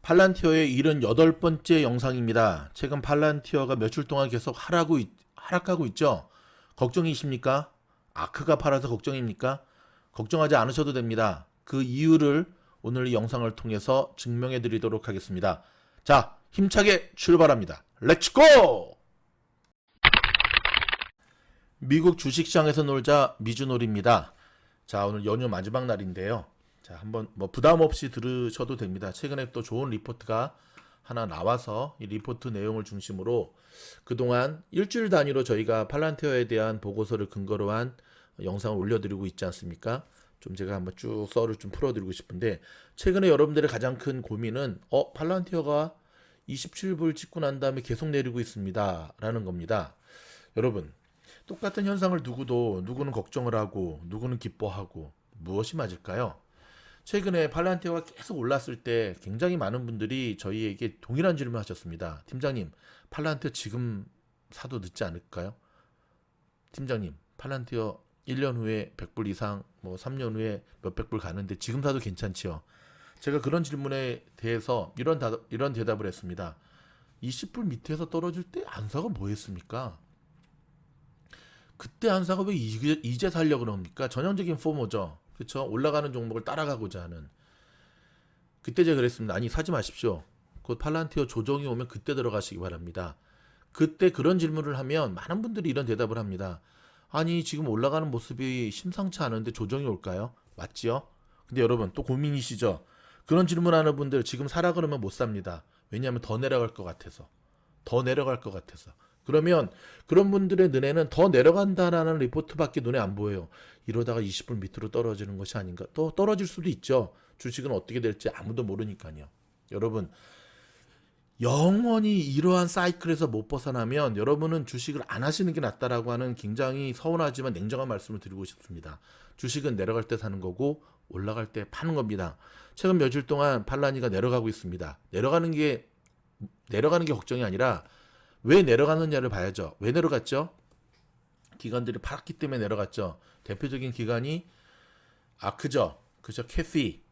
팔란티어의 78번째 영상입니다. 최근 팔란티어가 며칠 동안 계속 하락하고 있죠? 걱정이십니까? 아크가 팔아서 걱정입니까? 걱정하지 않으셔도 됩니다. 그 이유를 오늘 이 영상을 통해서 증명해 드리도록 하겠습니다. 자, 힘차게 출발합니다. 렛츠고! 미국 주식시장에서 놀자 미주놀이입니다. 자, 오늘 연휴 마지막 날인데요. 자, 한번 부담 없이 들으셔도 됩니다. 최근에 또 좋은 리포트가 하나 나와서 이 리포트 내용을 중심으로 그동안 일주일 단위로 저희가 팔란티어에 대한 보고서를 근거로 한 영상을 올려드리고 있지 않습니까? 좀 제가 한번 쭉 썰을 좀 풀어드리고 싶은데, 최근에 여러분들의 가장 큰 고민은 팔란티어가 27불 찍고 난 다음에 계속 내리고 있습니다 라는 겁니다. 여러분, 똑같은 현상을 누구는 걱정을 하고 누구는 기뻐하고 무엇이 맞을까요? 최근에 팔란티어가 계속 올랐을 때 굉장히 많은 분들이 저희에게 동일한 질문을 하셨습니다. 팀장님, 팔란티어 지금 사도 늦지 않을까요? 팀장님, 팔란티어 1년 후에 100불 이상, 3년 후에 몇백 불 가는데 지금 사도 괜찮지요? 제가 그런 질문에 대해서 이런 대답을 했습니다. 20불 밑에서 떨어질 때 안 사고 뭐 했습니까? 그때 안 사고 왜 이제 살려고 그럽니까? 전형적인 포모죠. 그렇죠? 올라가는 종목을 따라가고자 하는. 그때 제가 그랬습니다. 아니, 사지 마십시오. 곧 팔란티어 조정이 오면 그때 들어가시기 바랍니다. 그때 그런 질문을 하면 많은 분들이 이런 대답을 합니다. 아니, 지금 올라가는 모습이 심상치 않은데 조정이 올까요? 맞지요? 근데 여러분, 또 고민이시죠? 그런 질문하는 분들 지금 사라 그러면 못 삽니다. 왜냐하면 더 내려갈 것 같아서. 그러면 그런 분들의 눈에는 더 내려간다라는 리포트밖에 눈에 안 보여요. 이러다가 20불 밑으로 떨어지는 것이 아닌가. 또 떨어질 수도 있죠. 주식은 어떻게 될지 아무도 모르니까요. 여러분, 영원히 이러한 사이클에서 못 벗어나면 여러분은 주식을 안 하시는 게 낫다라고 하는 굉장히 서운하지만 냉정한 말씀을 드리고 싶습니다. 주식은 내려갈 때 사는 거고 올라갈 때 파는 겁니다. 최근 며칠 동안 팔라니가 내려가고 있습니다. 내려가는 게 걱정이 아니라 왜 내려가느냐를 봐야죠. 왜 내려갔죠? 기관들이 팔았기 때문에 내려갔죠. 대표적인 기관이 아크죠. 그죠? 캐시.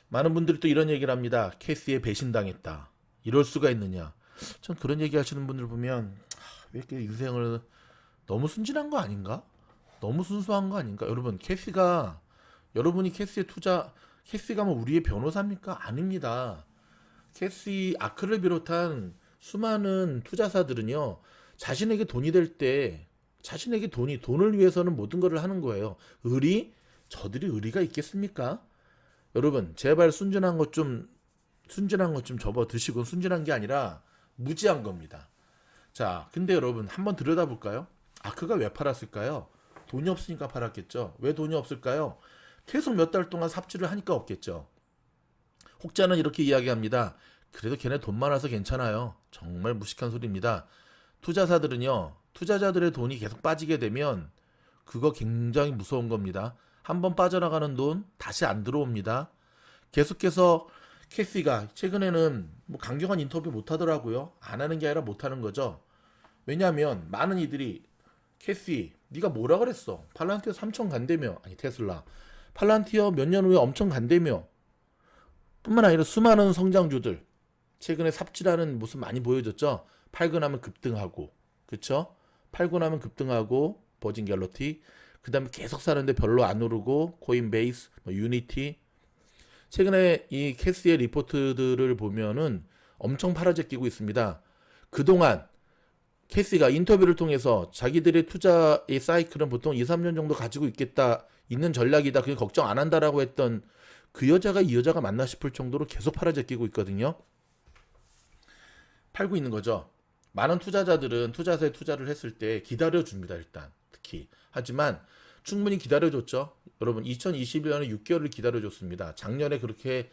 많은 분들이 또 이런 얘기를 합니다. 캐시에 배신당했다. 이럴 수가 있느냐. 전 그런 얘기 하시는 분들 보면 왜 이렇게 인생을 너무 순진한 거 아닌가? 너무 순수한 거 아닌가? 여러분, 여러분이 캐시가 뭐 우리의 변호사입니까? 아닙니다. 캐시, 아크를 비롯한 수많은 투자사들은요, 자신에게 돈이 될 때, 돈을 위해서는 모든 것을 하는 거예요. 저들이 의리가 있겠습니까? 여러분, 제발 순진한 것 좀 접어 드시고, 순진한 게 아니라 무지한 겁니다. 자, 근데 여러분, 한번 들여다볼까요? 아크가 왜 팔았을까요? 돈이 없으니까 팔았겠죠. 왜 돈이 없을까요? 계속 몇 달 동안 삽질을 하니까 없겠죠. 혹자는 이렇게 이야기합니다. 그래도 걔네 돈 많아서 괜찮아요. 정말 무식한 소리입니다. 투자사들은요, 투자자들의 돈이 계속 빠지게 되면 그거 굉장히 무서운 겁니다. 한번 빠져나가는 돈 다시 안 들어옵니다. 계속해서 캐시가 최근에는 강경한 인터뷰 못 하더라고요. 안 하는 게 아니라 못 하는 거죠. 왜냐하면 많은 이들이 캐시, 네가 뭐라 그랬어? 팔란티어 3천 간다며. 아니, 테슬라. 팔란티어 몇 년 후에 엄청 간다며. 뿐만 아니라 수많은 성장주들 최근에 삽질하는 모습 많이 보여줬죠. 팔고 나면 급등하고, 그쵸? 팔고 나면 급등하고, 버진 갤러티, 그 다음에 계속 사는데 별로 안 오르고, 코인베이스, 유니티. 최근에 이 캐시의 리포트들을 보면은 엄청 팔아제끼고 있습니다. 그동안 캐시가 인터뷰를 통해서 자기들의 투자의 사이클은 보통 2, 3년 정도 가지고 있는 전략이다. 그게 걱정 안 한다라고 했던 그 여자가 이 여자가 맞나 싶을 정도로 계속 팔아제끼고 있거든요. 팔고 있는 거죠. 많은 투자자들은 투자사에 투자를 했을 때 기다려줍니다. 일단 특히. 하지만 충분히 기다려줬죠. 여러분, 2021년에 6개월을 기다려줬습니다. 작년에 그렇게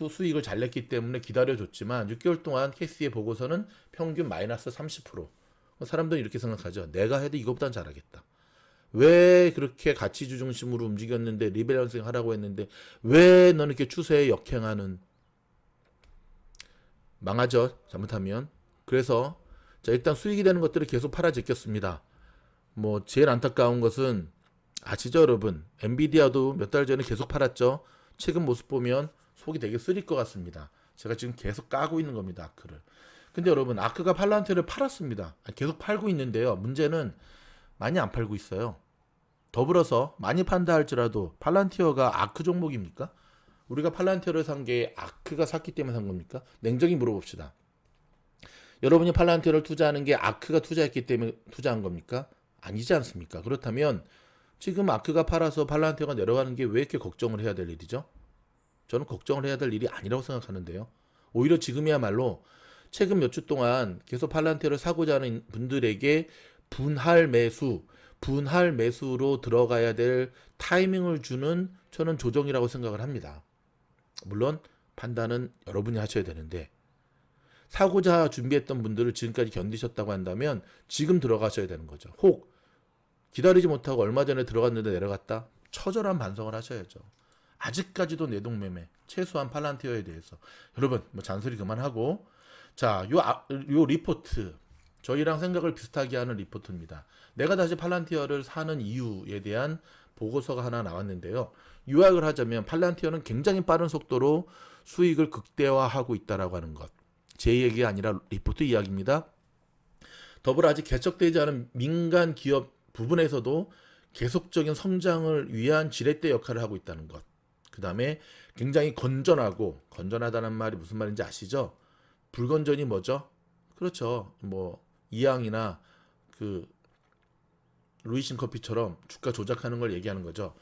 수익을 잘 냈기 때문에 기다려줬지만 6개월 동안 캐시의 보고서는 평균 마이너스 30%. 사람들은 이렇게 생각하죠. 내가 해도 이것보단 잘하겠다. 왜 그렇게 가치주 중심으로 움직였는데, 리밸런싱 하라고 했는데 왜 너는 이렇게 추세에 역행하는. 망하죠, 잘못하면. 그래서 일단 수익이 되는 것들을 계속 팔아제꼈습니다. 제일 안타까운 것은 아시죠, 여러분? 엔비디아도 몇 달 전에 계속 팔았죠. 최근 모습 보면 속이 되게 쓰릴 것 같습니다. 제가 지금 계속 까고 있는 겁니다. 아크를. 근데 여러분, 아크가 팔란티어를 팔았습니다. 계속 팔고 있는데요. 문제는 많이 안 팔고 있어요. 더불어서 많이 판다 할지라도 팔란티어가 아크 종목입니까? 우리가 팔란티어를 산 게 아크가 샀기 때문에 산 겁니까? 냉정히 물어봅시다. 여러분이 팔란티어를 투자하는 게 아크가 투자했기 때문에 투자한 겁니까? 아니지 않습니까? 그렇다면 지금 아크가 팔아서 팔란티어가 내려가는 게 왜 이렇게 걱정을 해야 될 일이죠? 저는 걱정을 해야 될 일이 아니라고 생각하는데요. 오히려 지금이야말로 최근 몇 주 동안 계속 팔란티어를 사고자 하는 분들에게 분할 매수로 들어가야 될 타이밍을 주는 저는 조정이라고 생각을 합니다. 물론 판단은 여러분이 하셔야 되는데, 사고자 준비했던 분들을 지금까지 견디셨다고 한다면 지금 들어가셔야 되는 거죠. 혹 기다리지 못하고 얼마 전에 들어갔는데 내려갔다? 처절한 반성을 하셔야죠. 아직까지도 내동매매, 최소한 팔란티어에 대해서. 여러분, 뭐 잔소리 그만하고, 자, 요 리포트, 저희랑 생각을 비슷하게 하는 리포트입니다. 내가 다시 팔란티어를 사는 이유에 대한 보고서가 하나 나왔는데요. 요약을 하자면 팔란티어는 굉장히 빠른 속도로 수익을 극대화하고 있다라고 하는 것. 제 얘기가 아니라 리포트 이야기입니다. 더불어 아직 개척되지 않은 민간 기업 부분에서도 계속적인 성장을 위한 지렛대 역할을 하고 있다는 것. 그 다음에 굉장히 건전하다는 말이 무슨 말인지 아시죠? 불건전이 뭐죠? 그렇죠. 뭐 이항이나 그 루이신 커피처럼 주가 조작하는 걸 얘기하는 거죠.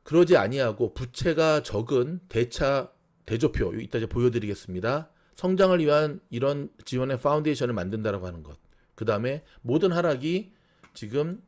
그러지 아니하고 부채가 적은 대조표 이따 이제 보여드리겠습니다. 성장을 위한 이런 지원의 파운데이션을 만든다라고 하는 것. 그 다음에 모든 하락이 지금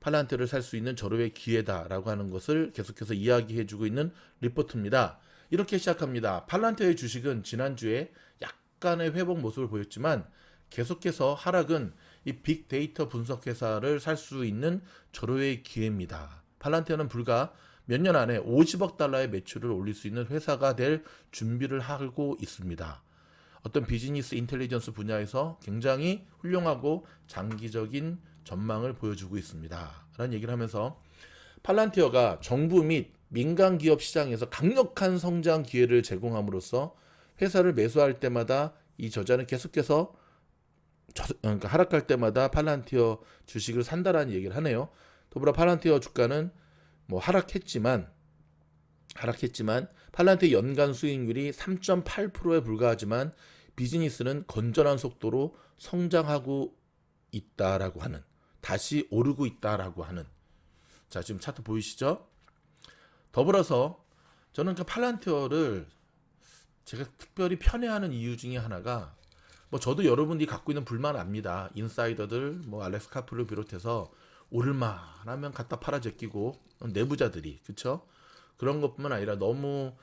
팔란티어를 살 수 있는 절호의 기회다라고 하는 것을 계속해서 이야기해주고 있는 리포트입니다. 이렇게 시작합니다. 팔란티어의 주식은 지난주에 약간의 회복 모습을 보였지만 계속해서 하락은 이 빅데이터 분석 회사를 살 수 있는 절호의 기회입니다. 팔란티어는 불과 몇 년 안에 50억 달러의 매출을 올릴 수 있는 회사가 될 준비를 하고 있습니다. 어떤 비즈니스 인텔리전스 분야에서 굉장히 훌륭하고 장기적인 전망을 보여주고 있습니다. 라는 얘기를 하면서 팔란티어가 정부 및 민간 기업 시장에서 강력한 성장 기회를 제공함으로써 회사를 매수할 때마다 이 저자는 계속해서 그러니까 하락할 때마다 팔란티어 주식을 산다라는 얘기를 하네요. 더불어 팔란티어 주가는 뭐 하락했지만 팔란티어 연간 수익률이 3.8%에 불과하지만 비즈니스는 건전한 속도로 성장하고 있다라고 하는, 다시 오르고 있다라고 하는. 자, 지금 차트 보이시죠? 더불어서 저는 그 팔란티어를 제가 특별히 편애하는 이유 중에 하나가, 뭐 저도 여러분들이 갖고 있는 불만 압니다. 인사이더들, 뭐 알렉스 카프를 비롯해서 오를만하면 갖다 팔아 제끼고 내부자들이, 그쵸? 그런 것뿐만 아니라 너무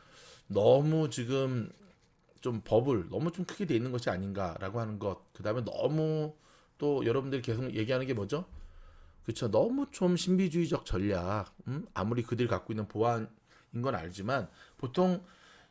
지금 좀 버블 너무 좀 크게 돼 있는 것이 아닌가라고 하는 것. 그 다음에 너무 또 여러분들이 계속 얘기하는 게 뭐죠? 그쵸? 너무 좀 신비주의적 전략. 아무리 그들이 갖고 있는 보안인 건 알지만 보통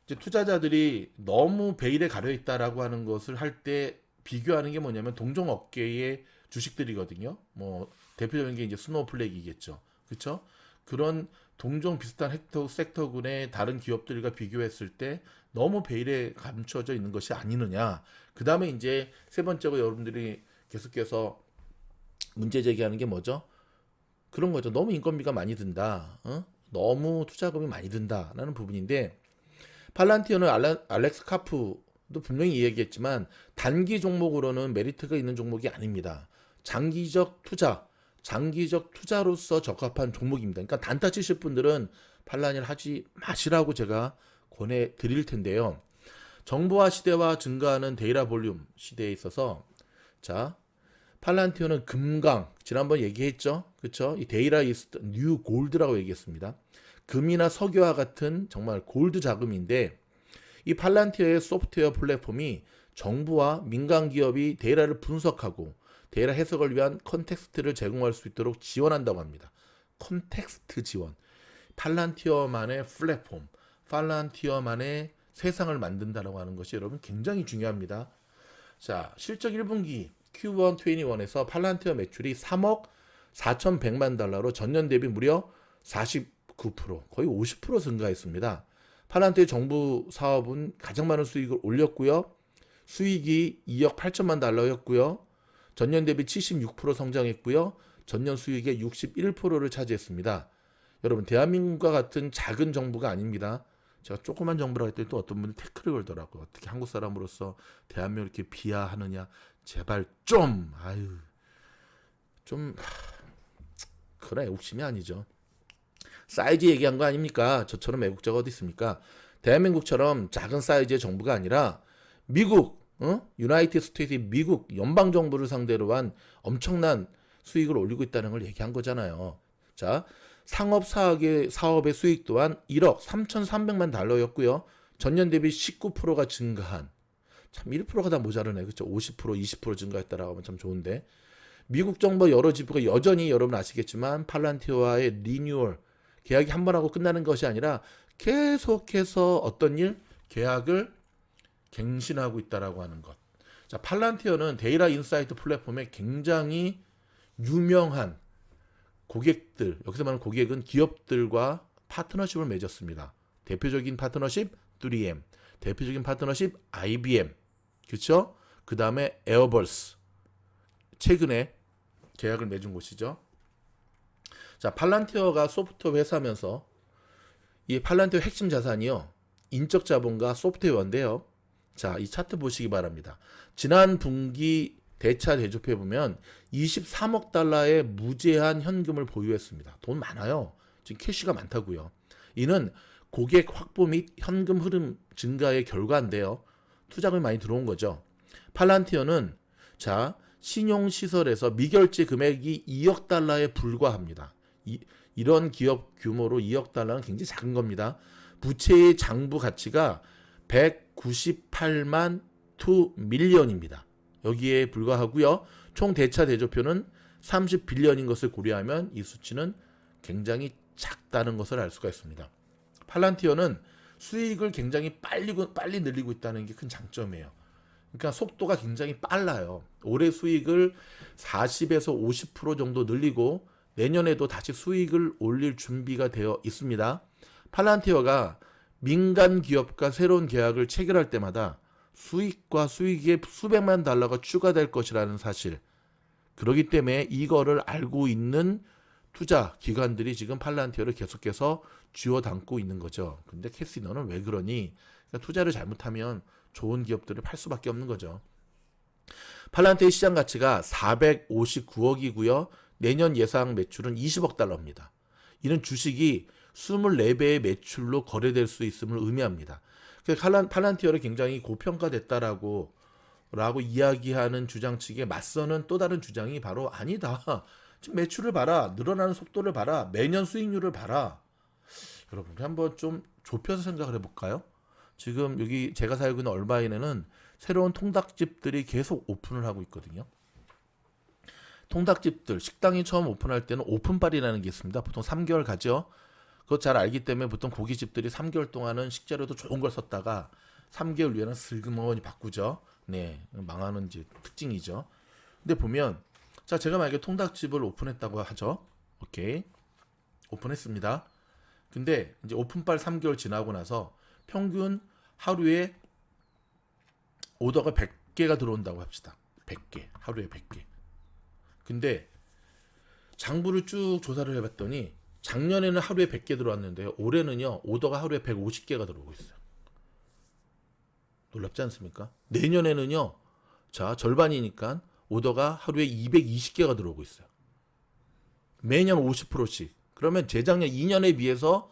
이제 투자자들이 너무 베일에 가려 있다라고 하는 것을 할 때 비교하는 게 뭐냐면 동종 업계의 주식들이거든요. 뭐 대표적인 게 이제 스노우플렉이겠죠. 그렇죠? 그런 동종 비슷한 섹터군의 다른 기업들과 비교했을 때 너무 베일에 감춰져 있는 것이 아니느냐. 그 다음에 이제 세 번째로 여러분들이 계속해서 문제 제기하는 게 뭐죠? 그런 거죠. 너무 인건비가 많이 든다. 너무 투자금이 많이 든다라는 부분인데, 팔란티어는 알렉스 카프도 분명히 이야기했지만 단기 종목으로는 메리트가 있는 종목이 아닙니다. 장기적 투자로서 적합한 종목입니다. 그러니까 단타 치실 분들은 팔란티어를 하지 마시라고 제가 권해드릴 텐데요. 정보화 시대와 증가하는 데이터 볼륨 시대에 있어서, 자, 팔란티어는 금강, 지난번 얘기했죠? 그쵸? 이 데이터 이스 뉴 골드라고 얘기했습니다. 금이나 석유와 같은 정말 골드 자금인데, 이 팔란티어의 소프트웨어 플랫폼이 정부와 민간 기업이 데이터를 분석하고 데이터 해석을 위한 컨텍스트를 제공할 수 있도록 지원한다고 합니다. 컨텍스트 지원. 팔란티어만의 플랫폼, 팔란티어만의 세상을 만든다라고 하는 것이 여러분 굉장히 중요합니다. 자, 실적 1분기 Q1 21에서 팔란티어 매출이 3억 4,100만 달러로 전년 대비 무려 49%, 거의 50% 증가했습니다. 팔란티오 정부 사업은 가장 많은 수익을 올렸고요. 수익이 2억 8천만 달러였고요. 전년 대비 76% 성장했고요. 전년 수익의 61%를 차지했습니다. 여러분, 대한민국과 같은 작은 정부가 아닙니다. 제가 조그만 정부라고 했더니 또 어떤 분이 태클을 걸더라고요. 어떻게 한국 사람으로서 대한민국을 이렇게 비하하느냐. 제발 좀, 좀 그래, 욕심이 아니죠. 사이즈 얘기한 거 아닙니까? 저처럼 애국자가 어디 있습니까? 대한민국처럼 작은 사이즈의 정부가 아니라 미국, 유나이티드 스테이트 미국 연방 정부를 상대로 한 엄청난 수익을 올리고 있다는 걸 얘기한 거잖아요. 자, 상업 사업의 수익 또한 1억 3,300만 달러였고요. 전년 대비 19%가 증가한, 참 1%가 다 모자르네. 그렇죠? 50%, 20% 증가했다라고 하면 참 좋은데. 미국 정부 여러 지부가 여전히 여러분 아시겠지만 팔란티오와의 리뉴얼 계약이 한 번 하고 끝나는 것이 아니라 계속해서 어떤 일? 계약을 갱신하고 있다라고 하는 것. 자, 팔란티어는 데이터 인사이트 플랫폼에 굉장히 유명한 고객들, 여기서 말하는 고객은 기업들과 파트너십을 맺었습니다. 대표적인 파트너십 3M, 대표적인 파트너십 IBM, 그렇죠? 그 다음에 에어버스, 최근에 계약을 맺은 곳이죠. 자, 팔란티어가 소프트웨어 회사면서 이 팔란티어 핵심 자산이요, 인적 자본과 소프트웨어인데요. 자, 이 차트 보시기 바랍니다. 지난 분기 대차 대조해 보면 23억 달러의 무제한 현금을 보유했습니다. 돈 많아요. 지금 캐시가 많다고요. 이는 고객 확보 및 현금 흐름 증가의 결과인데요. 투자금이 많이 들어온 거죠. 팔란티어는 자, 신용시설에서 미결제 금액이 2억 달러에 불과합니다. 이런 기업 규모로 2억 달러는 굉장히 작은 겁니다. 부채의 장부 가치가 198만 2밀리언입니다. 여기에 불과하고요. 총 대차 대조표는 30빌리언인 것을 고려하면 이 수치는 굉장히 작다는 것을 알 수가 있습니다. 팔란티어는 수익을 굉장히 빨리 늘리고 있다는 게 큰 장점이에요. 그러니까 속도가 굉장히 빨라요. 올해 수익을 40에서 50% 정도 늘리고 내년에도 다시 수익을 올릴 준비가 되어 있습니다. 팔란티어가 민간 기업과 새로운 계약을 체결할 때마다 수익과 수익의 수백만 달러가 추가될 것이라는 사실. 그렇기 때문에 이거를 알고 있는 투자 기관들이 지금 팔란티어를 계속해서 쥐어 담고 있는 거죠. 근데 캐시 너는 왜 그러니? 그러니까 투자를 잘못하면 좋은 기업들을 팔 수밖에 없는 거죠. 팔란티어의 시장 가치가 459억이고요. 내년 예상 매출은 20억 달러입니다. 이는 주식이 24배의 매출로 거래될 수 있음을 의미합니다. 팔란티어를 굉장히 고평가됐다라고 이야기하는 주장 측에 맞서는 또 다른 주장이 바로 아니다. 지금 매출을 봐라. 늘어나는 속도를 봐라. 매년 수익률을 봐라. 여러분, 한번 좀 좁혀서 생각을 해볼까요? 지금 여기 제가 살고 있는 얼바인에는 새로운 통닭집들이 계속 오픈을 하고 있거든요. 통닭집들, 식당이 처음 오픈할 때는 오픈빨이라는 게 있습니다. 보통 3개월 가죠. 그거 잘 알기 때문에 보통 고깃집들이 3개월 동안은 식재료도 좋은 걸 썼다가 3개월 후에는 슬그머니 바꾸죠. 네, 망하는 특징이죠. 근데 보면, 자, 제가 만약에 통닭집을 오픈했다고 하죠. 오케이, 오픈했습니다. 근데 이제 오픈빨 3개월 지나고 나서 평균 하루에 오더가 100개가 들어온다고 합시다. 100개, 하루에 100개. 근데 장부를 쭉 조사를 해봤더니 작년에는 하루에 100개 들어왔는데요. 올해는요, 오더가 하루에 150개가 들어오고 있어요. 놀랍지 않습니까? 내년에는요, 자, 절반이니까 오더가 하루에 220개가 들어오고 있어요. 매년 50%씩. 그러면 재작년 2년에 비해서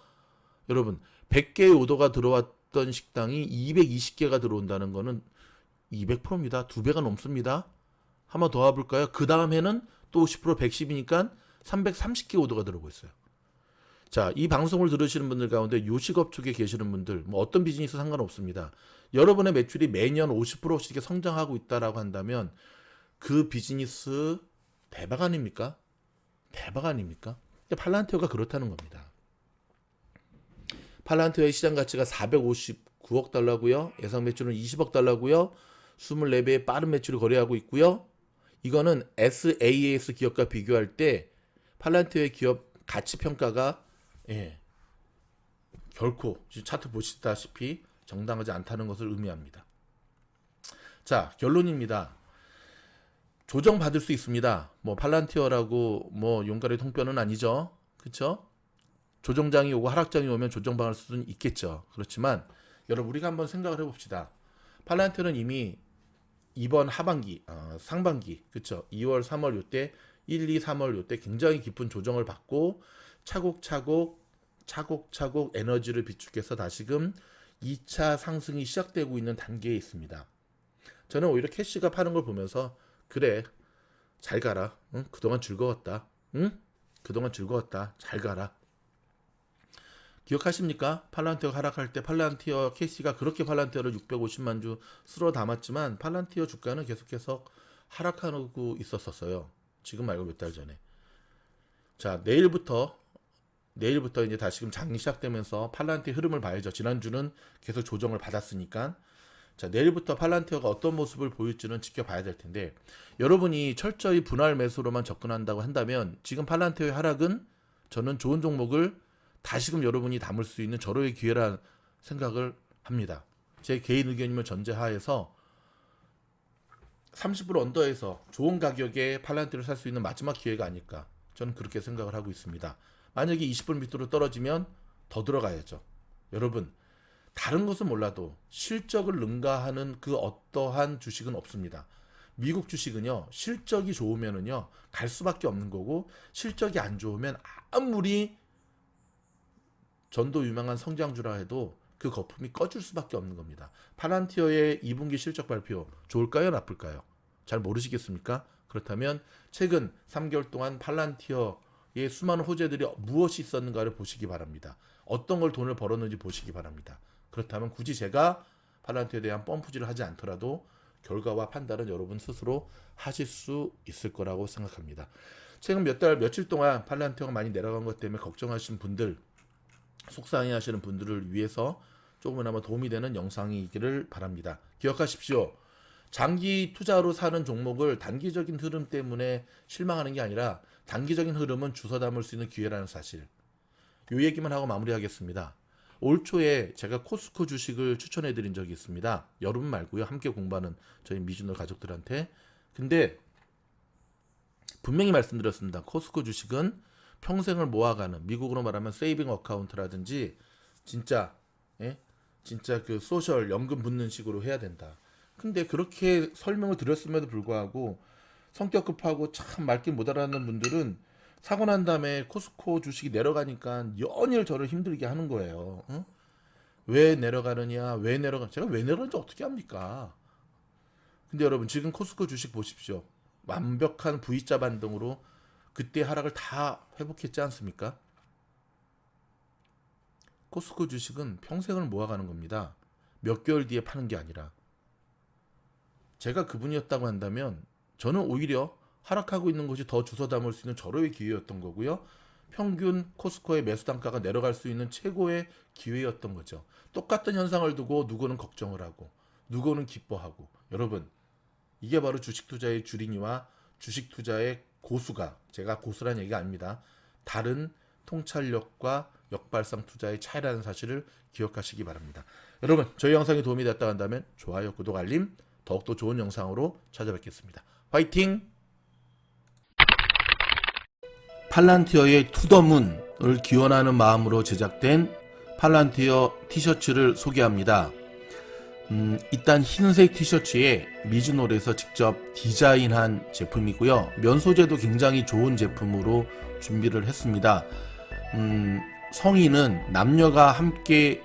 여러분 100개의 오더가 들어왔던 식당이 220개가 들어온다는 거는 200%입니다. 2배가 넘습니다. 한번 더 와볼까요? 그 다음 해는 또 50% 110이니까 330개 오더가 들어오고 있어요. 자, 이 방송을 들으시는 분들 가운데 요식업 쪽에 계시는 분들, 뭐 어떤 비즈니스 상관없습니다. 여러분의 매출이 매년 50%씩 성장하고 있다라고 한다면 그 비즈니스 대박 아닙니까? 대박 아닙니까? 팔란티어가 그렇다는 겁니다. 팔란티어의 시장 가치가 459억 달러고요. 예상 매출은 20억 달러고요. 24배의 빠른 매출을 거래하고 있고요. 이거는 SaaS 기업과 비교할 때 팔란티어의 기업 가치 평가가 결코 차트 보시다시피 정당하지 않다는 것을 의미합니다. 자, 결론입니다. 조정받을 수 있습니다. 뭐 팔란티어라고 뭐 용가리 통뼈는 아니죠. 그렇죠? 조정장이 오고 하락장이 오면 조정받을 수는 있겠죠. 그렇지만 여러분 우리가 한번 생각을 해봅시다. 팔란티어는 이미 이번 하반기, 상반기, 그렇죠? 2월, 3월 요때 1, 2, 3월 요때 굉장히 깊은 조정을 받고 차곡차곡 에너지를 비축해서 다시금 2차 상승이 시작되고 있는 단계에 있습니다. 저는 오히려 캐시가 파는 걸 보면서 그래, 잘 가라. 응? 그동안 즐거웠다. 응? 그동안 즐거웠다. 잘 가라. 기억하십니까? 팔란티어가 하락할 때 팔란티어 캐시가 그렇게 팔란티어를 650만 주 쓸어 담았지만 팔란티어 주가는 계속해서 하락하고 있었어요. 지금 말고 몇 달 전에. 자, 내일부터 이제 다시금 장이 시작되면서 팔란티어 흐름을 봐야죠. 지난주는 계속 조정을 받았으니까. 자, 내일부터 팔란티어가 어떤 모습을 보일지는 지켜봐야 될 텐데, 여러분이 철저히 분할 매수로만 접근한다고 한다면 지금 팔란티어의 하락은 저는 좋은 종목을 다시금 여러분이 담을 수 있는 절호의 기회라는 생각을 합니다. 제 개인 의견임을 전제하에서 30% 언더에서 좋은 가격에 팔란티어를 살 수 있는 마지막 기회가 아닐까, 저는 그렇게 생각을 하고 있습니다. 만약에 20% 밑으로 떨어지면 더 들어가야죠. 여러분, 다른 것은 몰라도 실적을 능가하는 그 어떠한 주식은 없습니다. 미국 주식은요, 실적이 좋으면은요 갈 수밖에 없는 거고, 실적이 안 좋으면 아무리 전도 유망한 성장주라 해도 그 거품이 꺼질 수밖에 없는 겁니다. 팔란티어의 2분기 실적 발표 좋을까요, 나쁠까요? 잘 모르시겠습니까? 그렇다면 최근 3개월 동안 팔란티어의 수많은 호재들이 무엇이 있었는가를 보시기 바랍니다. 어떤 걸 돈을 벌었는지 보시기 바랍니다. 그렇다면 굳이 제가 팔란티어에 대한 펌프질을 하지 않더라도 결과와 판단은 여러분 스스로 하실 수 있을 거라고 생각합니다. 최근 며칠 동안 팔란티어가 많이 내려간 것 때문에 걱정하시는 분들, 속상해하시는 분들을 위해서 조금이나마 도움이 되는 영상이기를 바랍니다. 기억하십시오. 장기 투자로 사는 종목을 단기적인 흐름 때문에 실망하는 게 아니라 단기적인 흐름은 주워 담을 수 있는 기회라는 사실. 이 얘기만 하고 마무리하겠습니다. 올 초에 제가 코스코 주식을 추천해 드린 적이 있습니다. 여러분 말고요. 함께 공부하는 저희 미주노 가족들한테. 근데 분명히 말씀드렸습니다. 코스코 주식은 평생을 모아가는, 미국으로 말하면 세이빙 어카운트라든지 진짜 그 소셜 연금 붓는 식으로 해야 된다. 근데 그렇게 설명을 드렸음에도 불구하고 성격 급하고 참 말귀 못 알아듣는 분들은 사고 난 다음에 코스코 주식이 내려가니까 연일 저를 힘들게 하는 거예요. 응? 왜 내려가느냐, 제가 왜 내려가는지 어떻게 합니까? 근데 여러분 지금 코스코 주식 보십시오. 완벽한 V자 반등으로 그때 하락을 다 회복했지 않습니까? 코스코 주식은 평생을 모아가는 겁니다. 몇 개월 뒤에 파는 게 아니라. 제가 그분이었다고 한다면 저는 오히려 하락하고 있는 것이 더 주워 담을 수 있는 절호의 기회였던 거고요. 평균 코스코의 매수 단가가 내려갈 수 있는 최고의 기회였던 거죠. 똑같은 현상을 두고 누구는 걱정을 하고 누구는 기뻐하고, 여러분 이게 바로 주식 투자의 주린이와 주식 투자의 고수가, 제가 고수란 얘기가 아닙니다. 다른 통찰력과 역발상 투자의 차이라는 사실을 기억하시기 바랍니다. 여러분 저희 영상이 도움이 됐다고 한다면 좋아요, 구독, 알림, 더욱더 좋은 영상으로 찾아뵙겠습니다. 화이팅! 팔란티어의 투더문을 기원하는 마음으로 제작된 팔란티어 티셔츠를 소개합니다. 일단 흰색 티셔츠에 미즈노에서 직접 디자인한 제품이고요. 면 소재도 굉장히 좋은 제품으로 준비를 했습니다. 성인은 남녀가 함께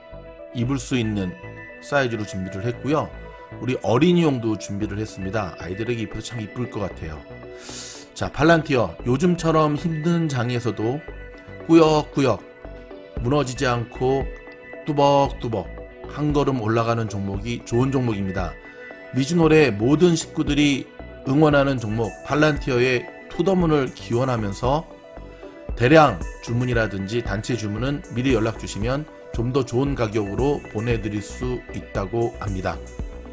입을 수 있는 사이즈로 준비를 했고요. 우리 어린이용도 준비를 했습니다. 아이들에게 입혀서 참 이쁠 것 같아요. 자, 팔란티어 요즘처럼 힘든 장에서도 꾸역꾸역 무너지지 않고 뚜벅뚜벅 한 걸음 올라가는 종목이 좋은 종목입니다. 미즈노의 모든 식구들이 응원하는 종목 팔란티어의 투더문을 기원하면서 대량 주문이라든지 단체 주문은 미리 연락 주시면 좀 더 좋은 가격으로 보내드릴 수 있다고 합니다.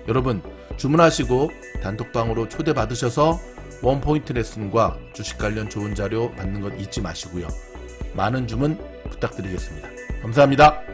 여러분 주문하시고 단톡방으로 초대받으셔서 원포인트 레슨과 주식 관련 좋은 자료 받는 것 잊지 마시고요. 많은 주문 부탁드리겠습니다. 감사합니다.